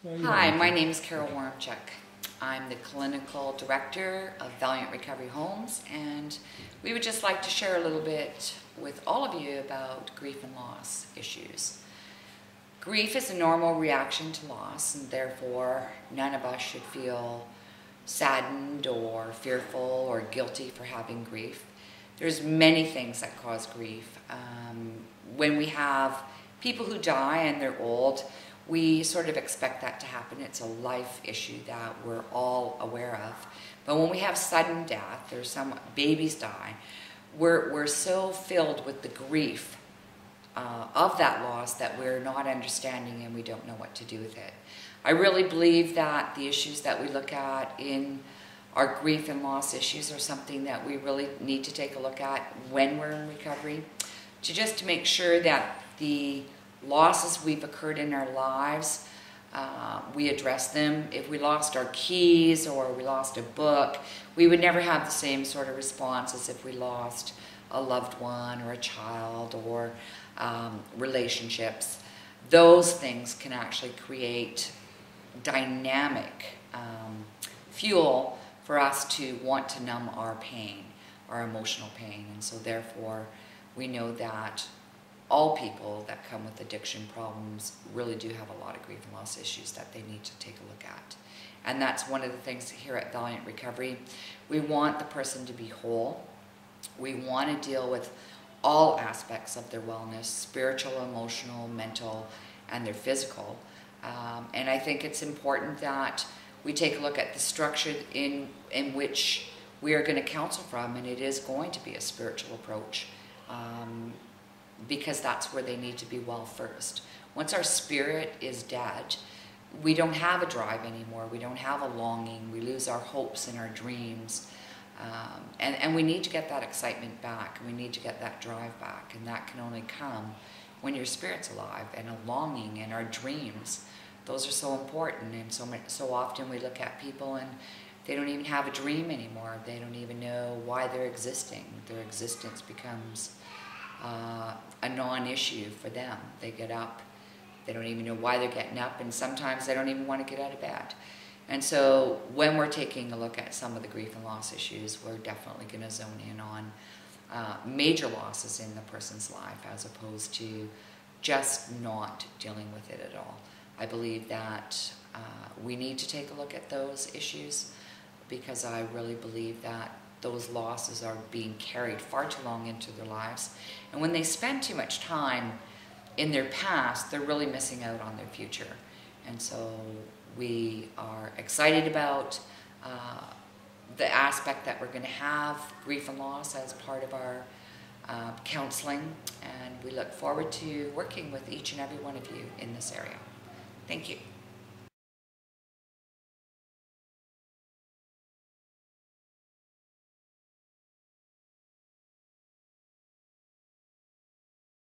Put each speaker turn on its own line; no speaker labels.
Hi, my name is Carol Warmchuk. I'm the Clinical Director of Valiant Recovery Homes, and we would just like to share a little bit with all of you about grief and loss issues. Grief is a normal reaction to loss, and therefore none of us should feel saddened or fearful or guilty for having grief. There's many things that cause grief. When we have people who die and they're old, we sort of expect that to happen. It's a life issue that we're all aware of. But when we have sudden death, or some babies die, we're so filled with the grief of that loss that we're not understanding and we don't know what to do with it. I really believe that the issues that we look at in our grief and loss issues are something that we really need to take a look at when we're in recovery, just to make sure that the losses we've occurred in our lives, we address them. If we lost our keys or we lost a book, we would never have the same sort of response as if we lost a loved one or a child or relationships. Those things can actually create dynamic fuel for us to want to numb our pain, our emotional pain. And so therefore, we know that all people that come with addiction problems really do have a lot of grief and loss issues that they need to take a look at. And that's one of the things here at Valiant Recovery. We want the person to be whole. We want to deal with all aspects of their wellness, spiritual, emotional, mental, and their physical. And I think it's important that we take a look at the structure in which we are going to counsel from, and it is going to be a spiritual approach. Because that's where they need to be well first. Once our spirit is dead, we don't have a drive anymore. We don't have a longing. We lose our hopes and our dreams. And we need to get that excitement back. We need to get that drive back. And that can only come when your spirit's alive, and a longing and our dreams. Those are so important. And so often we look at people and they don't even have a dream anymore. They don't even know why they're existing. Their existence becomes a non-issue for them. They get up, they don't even know why they're getting up, and sometimes they don't even want to get out of bed. And so when we're taking a look at some of the grief and loss issues, we're definitely going to zone in on major losses in the person's life as opposed to just not dealing with it at all. I believe that we need to take a look at those issues because I really believe that those losses are being carried far too long into their lives. And when they spend too much time in their past, they're really missing out on their future. And so we are excited about the aspect that we're going to have grief and loss as part of our counseling. And we look forward to working with each and every one of you in this area. Thank you.